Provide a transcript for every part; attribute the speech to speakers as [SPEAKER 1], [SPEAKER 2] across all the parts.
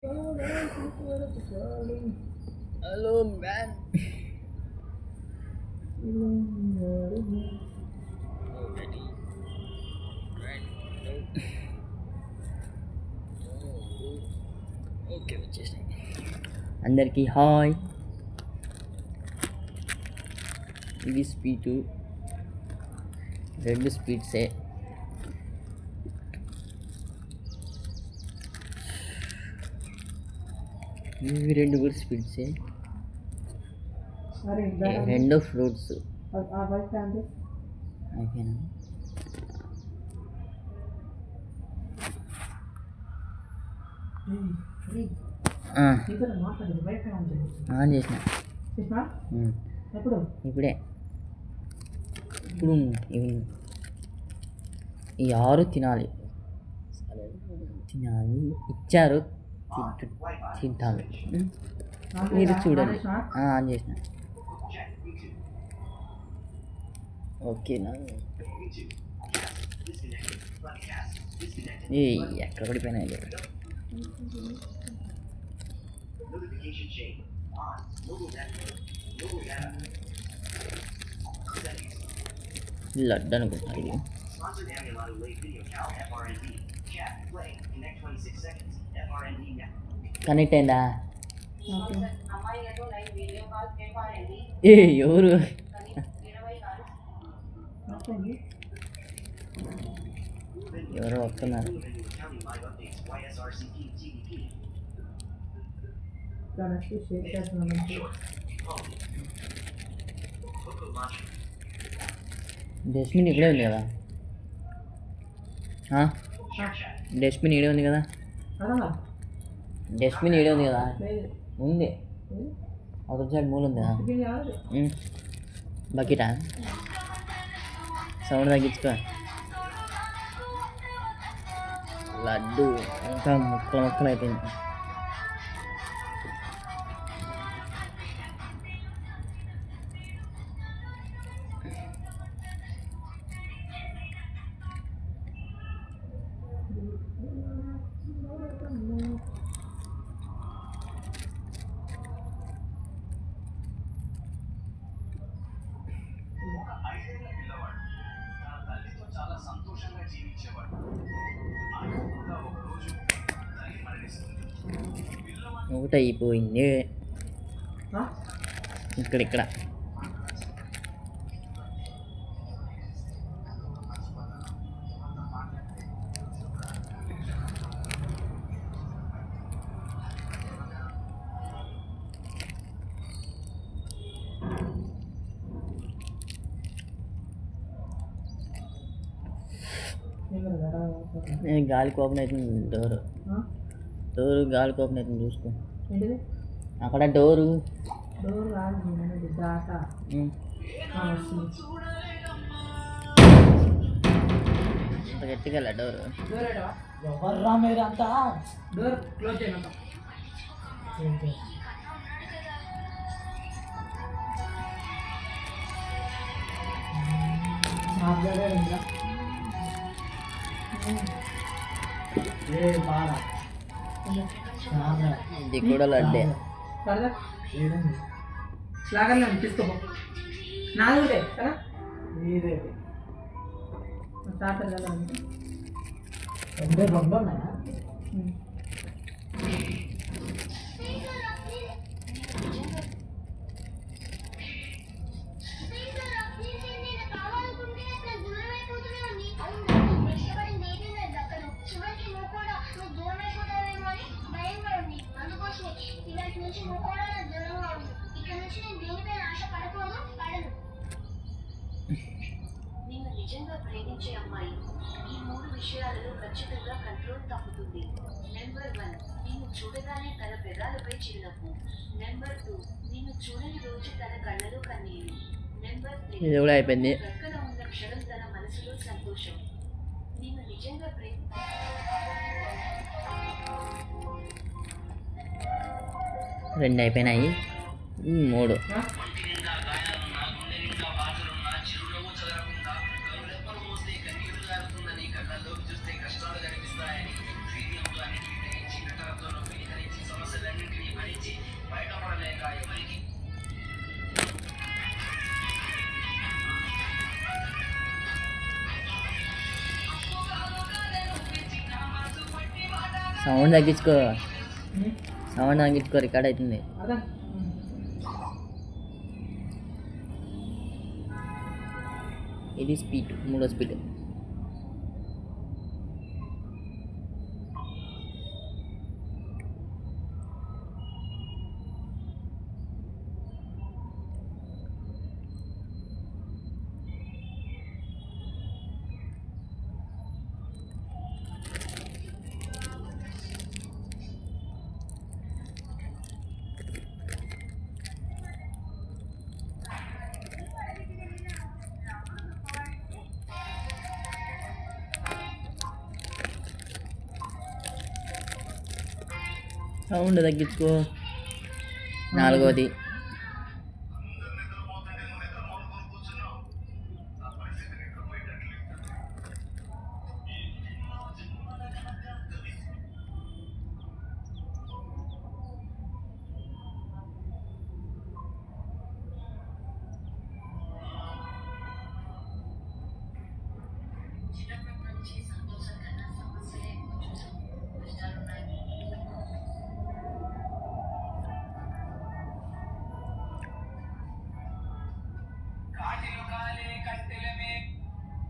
[SPEAKER 1] Hello man. Okay వచ్చేసినాయి. అందరికీ hi. ఇది స్పీడ్, రెండు స్పీడ్సే. ఇవి రెండు కూడా స్పీడ్సే. రెండు ఫ్రూట్స్ అయిపోయినా. ఆన్ చేసిన ఇప్పుడే. ఇప్పుడు ఈ 6 తినాలి ఇచ్చారు, తింటాను. మీరు చూడండి. ఆన్ చేసిన. ఓకేనా? ఏ ఎక్కడ పడిపోయినా లడ్డు అనుకుంటా ఇది. కనెక్ట్ అయిందా? ఏ ఎవరు ఎవరో వస్తున్నారు. డస్ట్బిన్ ఇక్కడే ఉంది కదా. డస్ట్బిన్ ఈడే ఉంది కదా. డస్ట్బిన్ ఈడే ఉంది కదా. ఉంది, అవతల సైడ్ మూల ఉంది కదా. బకెటా? సౌండ్ తగ్గించుకో. లడ్డు ఇంకా ముక్కలు అయిపోయింది. ఒకటి అయిపోయింది ఇక్కడ. గాలికి ఓపెన్ అవుతుంది డోరు. గాలికి ఓపెన్ అవుతుంది చూసుకో. అక్కడ డోరు ఇంత గట్టిగా డోరు. డోర్ క్లోజ్ చేయను. ఇది కూడా లడ్డే. తీసుకో నాదే కదా. మీదే స్టార్టర్ కదా. రెండు ఉన్నాయా?
[SPEAKER 2] నిజంగా ప్రేమించే అమ్మాయి ఈ 3 విషయాలలో ఖచ్చితంగా కంట్రోల్ తప్పుతుంది. నెంబర్ 1, నిన్ను చూడగానే తన పెదాలపై చిరునవ్వు. నెంబర్ 2, నిన్ను చూడని రోజు తన కళ్ళలో కన్నీరు. నెంబర్ 3, ప్రక్కన ఉన్న క్షణం తన మనసులో సంతోషం. నిన్ను నిజంగా
[SPEAKER 1] రెండు అయిపోయినాయి. 3
[SPEAKER 2] కళ్ళలోకి చూస్తే కష్టాలు కనిపిస్తాయని
[SPEAKER 1] సౌండ్ తగ్గించుకో, సౌండ్ తగ్గించుకో, రికార్డ్ అవుతుంది.
[SPEAKER 3] అదా
[SPEAKER 1] ఇది స్పీడ్, 3వ స్పీడ్. సౌండ్ తగ్గించుకో. 4వది.
[SPEAKER 2] చిన్నప్పటి నుంచి సంతోషం కన్నా సమస్యలే ఎక్కువ చూసాం. కష్టాలున్నాయి.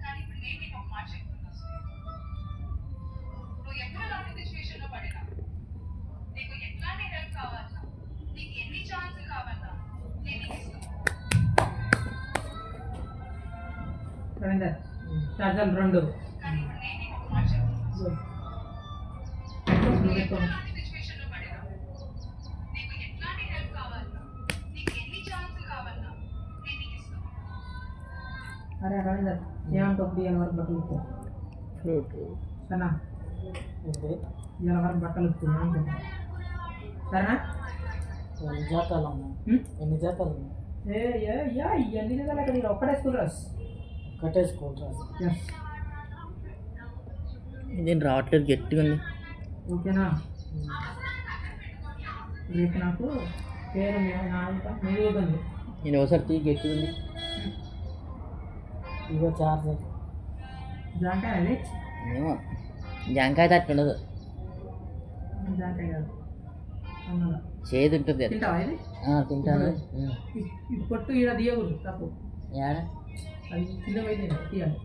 [SPEAKER 2] కానీ ఇప్పుడు నేను నీకు ఒక మాట చెప్తున్నా సూర్య. నువ్వు ఎప్పుడు ఎలాంటి సిచ్యువేషన్లో పడినా, నీకు ఎట్లాంటి హెల్ప్ కావాలన్నా, నీకు ఎన్ని ఛాన్సులు కావాలన్నా నేను నీకు ఇస్తాను.
[SPEAKER 3] రవీందర్ చార్జర్ 2.
[SPEAKER 2] కానీ ఇప్పుడు నేను నీకు ఒక మాట చెప్తున్నా సూర్య. నువ్వు ఎప్పుడు ఎలాంటి సిచ్యువేషన్లో పడినా, నీకు ఎట్లాంటి హెల్ప్ కావాలన్నా, నీకు ఎన్ని ఛాన్సులు కావాలన్నా నేను నీకు ఇస్తాను.
[SPEAKER 3] అరే రవీందర్ ఏమంటావు? ఇవాళ వరకు బట్టలు ఉత్తా సరేనా? ఇవాళ వరకు బట్టలు ఉత్తున్నా అనుకుంటా. సరేనా?
[SPEAKER 4] ఎన్ని జాతాలు అన్నా? ఎన్ని జాతాలు ఉన్నాయి?
[SPEAKER 3] ఇవన్నీ కదా ఇక్కడ ఒక్కటే స్కూల్ డ్రెస్.
[SPEAKER 4] ఒకటే స్కూల్ డ్రెస్.
[SPEAKER 1] ఇదేం రావట్లేదు, గట్టిగా ఉంది.
[SPEAKER 3] ఓకేనా? రేపు నాకు పేరు మెరుగుతుంది.
[SPEAKER 1] నేను ఒకసారి తీ, గట్టిగా ఉంది.
[SPEAKER 4] ఇగో చార్జర్.
[SPEAKER 3] జాంకాయ అది?
[SPEAKER 1] ఏమో, జాంకాయ అయితే అట్లా ఉండదు,
[SPEAKER 3] జాంకాయ కాదు అన్నదా.
[SPEAKER 1] చేదు ఉంటుంది అది.
[SPEAKER 3] తింటావా ఇది?
[SPEAKER 1] తింటాను.
[SPEAKER 3] ఈ పొట్టు ఈడ తీయకూడదు, తప్పు.
[SPEAKER 1] ఏడ
[SPEAKER 3] అది కింద పోయింది, తీయాలి.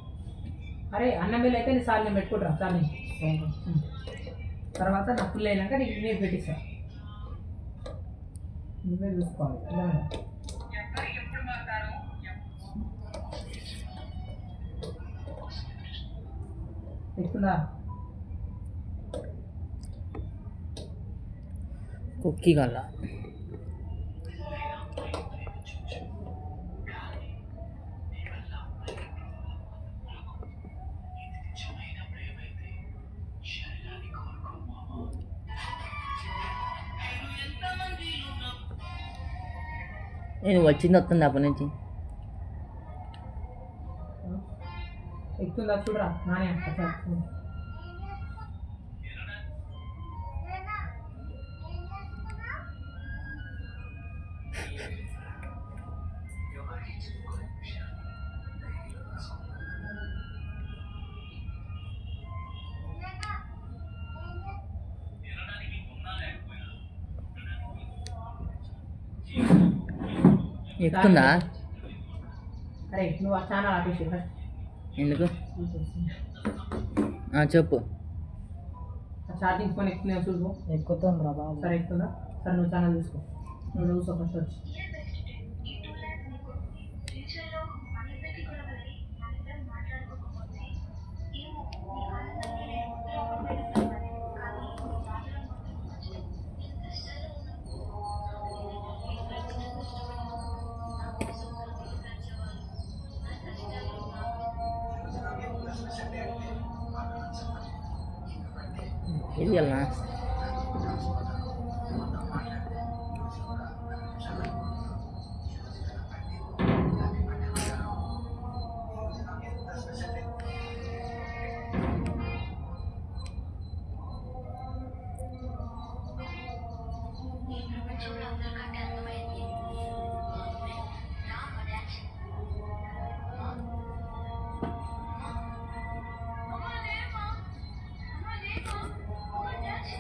[SPEAKER 3] అరే అన్నం బిల్లు అయితే నీ సార్ నేను పెట్టుకుంటా సార్ తర్వాత నా పుల్లు అయినాక నీకు నేను పెట్టిస్తా. నువ్వే చూసుకోవాలి. ఎక్కుందా?
[SPEAKER 1] కుక్కీ కల్లా నేను వచ్చింది వస్తుంది అప్పటి నుంచి.
[SPEAKER 3] ఎక్కుందా చూడరా నానే అట్లా.
[SPEAKER 1] ఎక్కుతుందా?
[SPEAKER 3] అరే నువ్వు ఆ ఛానల్ ఆపేసి
[SPEAKER 1] ఎందుకు? చెప్పు.
[SPEAKER 3] ఛార్జింగ్ ఫోన్ ఎక్కుతున్నావు చూసుకో.
[SPEAKER 4] ఎక్కుతాను రా బాబు.
[SPEAKER 3] సరే ఎక్కుతుందా? సరే నువ్వు ఛానల్ చూసుకో. నువ్వు చూసుకో ఫస్ట్ వచ్చి.
[SPEAKER 2] ఫ్యూచర్లో మన ఇద్దరికి కూడా వెళ్ళి మన ఇద్దరు మాట్లాడుకోకపోతే ఏమో నీ ఆనందాన్ని నేను ఉపయోగపడతాను. కానీ మాత్రం నేను కష్టాల్లో ఉన్నప్పుడు ఈ ప్రతి కష్టమైన నా కోసం కన్నీళ్ళు కార్చేవాళ్ళు. నా కష్టాల్లో
[SPEAKER 1] ఇది వెళ్ళనా?
[SPEAKER 2] ఈ ప్రపంచంలో అందరికంటే అందమైంది నా డాన్స్. అమ్మా లేమా, అమ్మా లేమా, అమ్మా డాన్స్.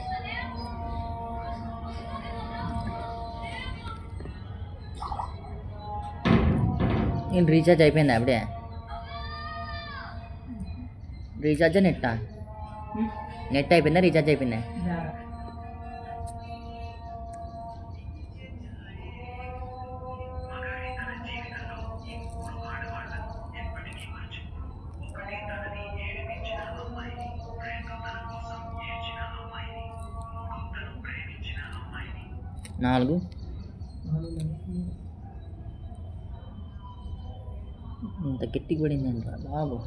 [SPEAKER 1] నేను రీఛార్జ్ అయిపోయింది అప్పుడే. రీఛార్జా నెట్టా? నెట్ అయిపోయిందా రీఛార్జ్ అయిపోయిందా?
[SPEAKER 3] దారా.
[SPEAKER 1] నాలుగు. ఇంత గట్టిగా పడిందంట బాబు.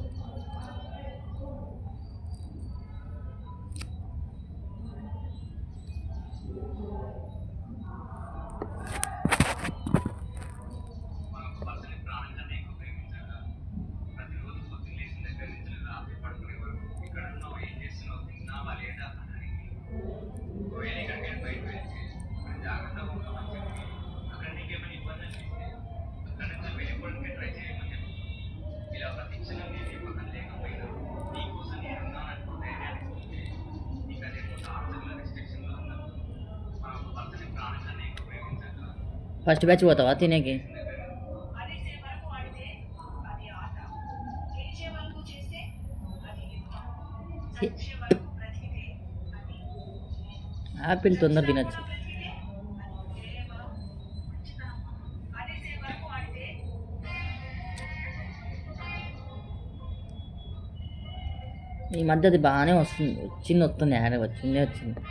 [SPEAKER 1] ఫస్ట్ బ్యాచ్ పోతావా తినేకి? యాపిల్ తొందర తినచ్చు. ఈ మధ్య అది బాగానే వస్తుంది యాడ్ వచ్చింది.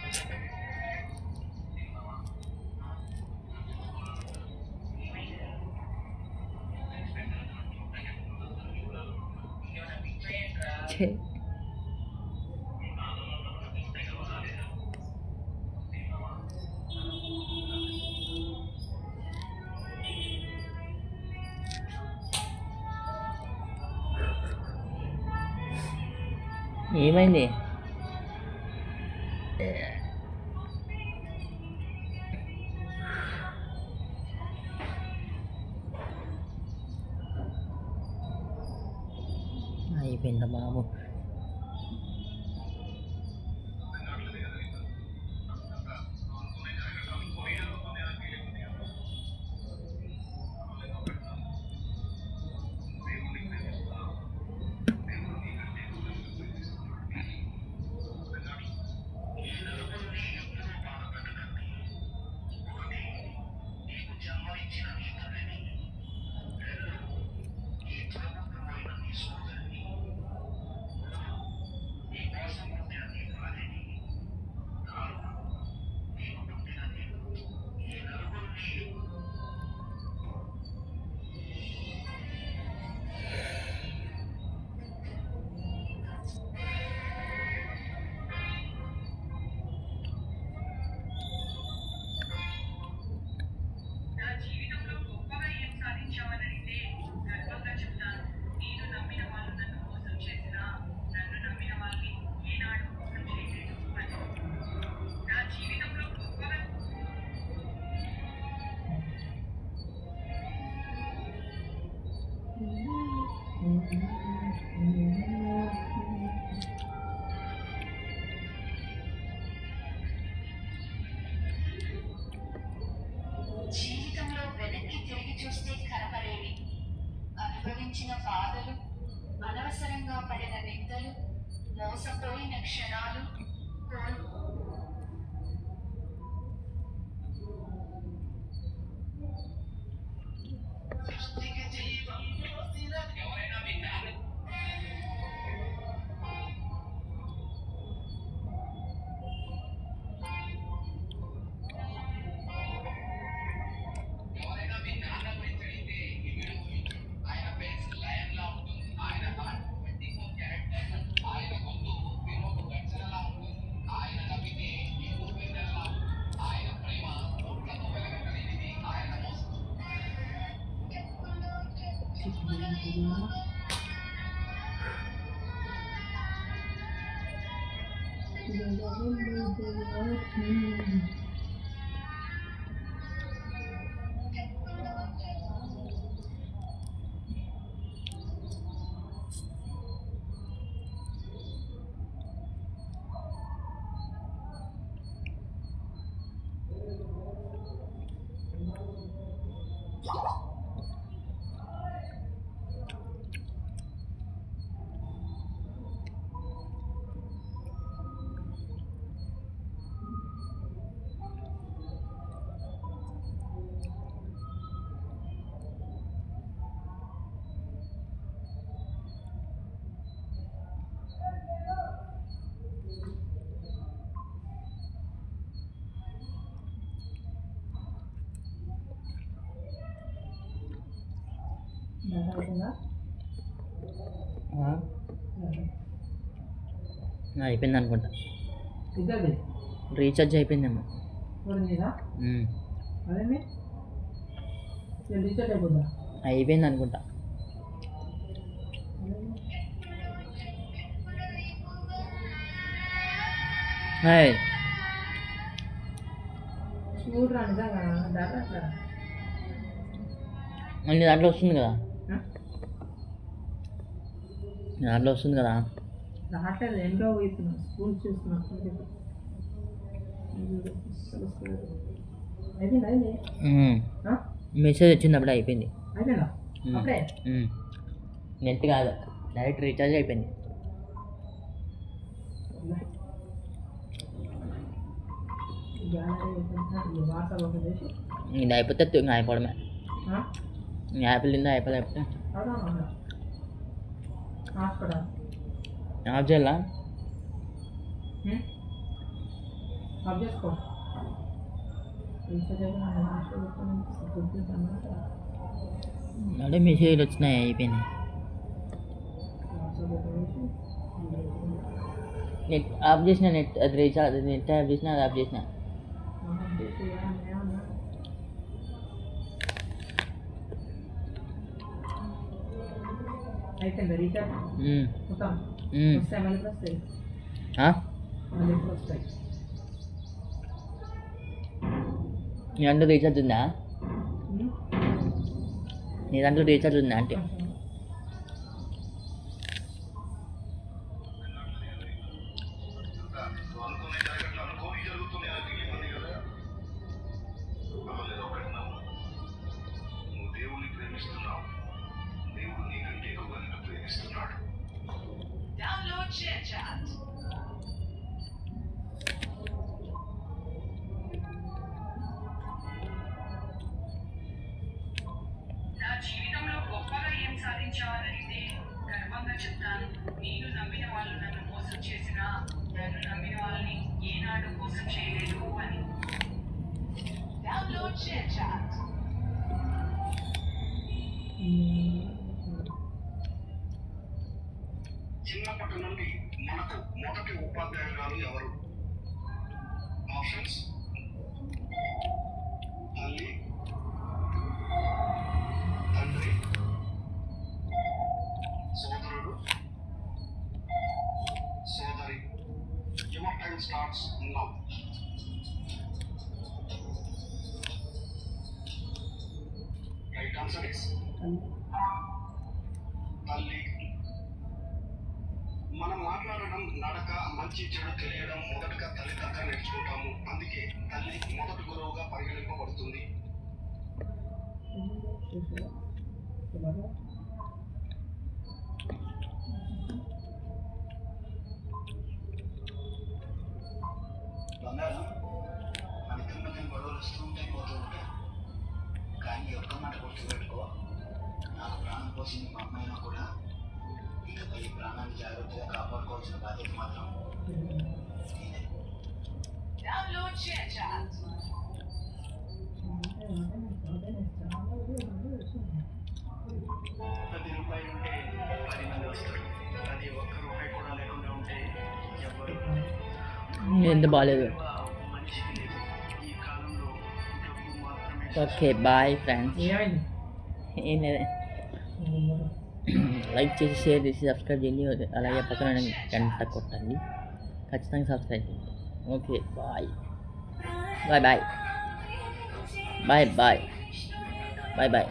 [SPEAKER 1] ఏమైంది? అయిపోయిందా బాబు?
[SPEAKER 2] జీవితంలో వెనక్కి తిరిగి చూస్తే కనపడేవి అనుభవించిన బాధలు, అనవసరంగా పడిన నిందలు, మోసపోయిన క్షణాలు,
[SPEAKER 3] డేటా అయిపోయిందా?
[SPEAKER 1] అయిపోయింది అనుకుంటా.
[SPEAKER 3] ఇద్దరిది
[SPEAKER 1] రీఛార్జ్ అయిపోయిందేమో.
[SPEAKER 3] చూడండి నీదా అదేమి రీఛార్జ్ అయిపోద్దా?
[SPEAKER 1] అయిపోయింది అనుకుంటా. హాయ్
[SPEAKER 3] చూడరా నిజంగా డేటా అట్లా
[SPEAKER 1] నీ దాంట్లో వస్తుంది కదా, నీ దాంట్లో వస్తుంది కదా.
[SPEAKER 3] రావట్లేదు. ఎంతో పోయిస్తున్నాం స్కూల్ చూస్తున్నాం. అయిపోయింది అయింది
[SPEAKER 1] మెసేజ్ వచ్చింది అప్పుడే అయిపోయింది.
[SPEAKER 3] అయిపోయిందా అప్పుడే?
[SPEAKER 1] నెట్ కాదు, డైరెక్ట్ రీఛార్జ్ అయిపోయింది.
[SPEAKER 3] వాట్సాప్ ఓపెన్ చేసి
[SPEAKER 1] ఇది అయిపోతే ఇంకా అయిపోవడమే. యాపిల్ నిందా అయిపోతే
[SPEAKER 3] హాస్పిటల్
[SPEAKER 1] ఆఫ్ చేయాలా?
[SPEAKER 3] ఆఫ్ చేసుకో.
[SPEAKER 1] అంటే మెసేజ్లు వచ్చినాయి, అయిపోయినాయి. నెట్ ఆఫ్ చేసిన, నెట్ అది రీఛార్జ్ నెట్ ఆఫ్ చేసిన, అది ఆఫ్ చేసిన.
[SPEAKER 3] అయిపోయింది రీఛార్జ్ మొత్తం. వస్తాయి మళ్ళీ ఇప్పుడు వస్తాయి, మళ్ళీ ఇప్పుడు వస్తాయి.
[SPEAKER 1] నీ దాంట్లో రీఛార్జ్ ఉందా? నీ దాంట్లో రీఛార్జ్ ఉందా అంటే?
[SPEAKER 2] Download ShareChat. నా జీవితంలో గొప్పగా ఏం సాధించావనైతే గర్వంగా చెప్తాను. నేను నమ్మిన వాళ్ళు నన్ను మోసం చేసినా, నన్ను నమ్మిన వాళ్ళని ఏనాడు మోసం చేయలేదు అని. Download ShareChat.
[SPEAKER 5] చిన్నప్పటి నుండి మనకు మొదటి ఉపాధ్యాయురాలు ఎవరు? ఆప్షన్స్: తల్లి, తండ్రి, సోదరుడు, సోదరి. Your time starts now. Right answer is తల్లి. మనం మాట్లాడడం, నడక, మంచి చెడు తెలియడం మొదటగా తల్లి దగ్గర నేర్చుకుంటాము. అందుకే తల్లి మొదటి గురువుగా పరిగణింపబడుతుంది. బంగారం, మన ఇద్దరి మధ్య గొడవలు వస్తూ ఉంటాయి, పోతూ ఉంటాయి. కానీ ఒక్క మాట గుర్తుపెట్టుకో, నాకు ప్రాణం పోసింది మా అమ్మైనా కూడా ఇకపై ప్రాణాన్ని జాగ్రత్తగా కాపాడుకోవాల్సిన బాధ్యత మాత్రం నీదే.
[SPEAKER 2] Download ShareChat.
[SPEAKER 5] ప్రతి రూపాయి ఉంటే 10 మంది వస్తారు. అది ఒక్క రూపాయి కూడా లేకుండా ఉంటే ఎవరు
[SPEAKER 1] ఎంత బాగాలేదు.
[SPEAKER 5] మనిషికి లేదు. ఈ కాలంలో డబ్బు మాత్రమే.
[SPEAKER 1] Okay bye friends.
[SPEAKER 3] ఏమైంది?
[SPEAKER 1] ఏం లేదు, లైక్ చేసి షేర్ చేసి సబ్స్క్రైబ్ చేయండి. అలాగే పక్కన గంట కొట్టండి, ఖచ్చితంగా సబ్స్క్రైబ్ చేయండి. Okay bye bye bye bye bye bye bye.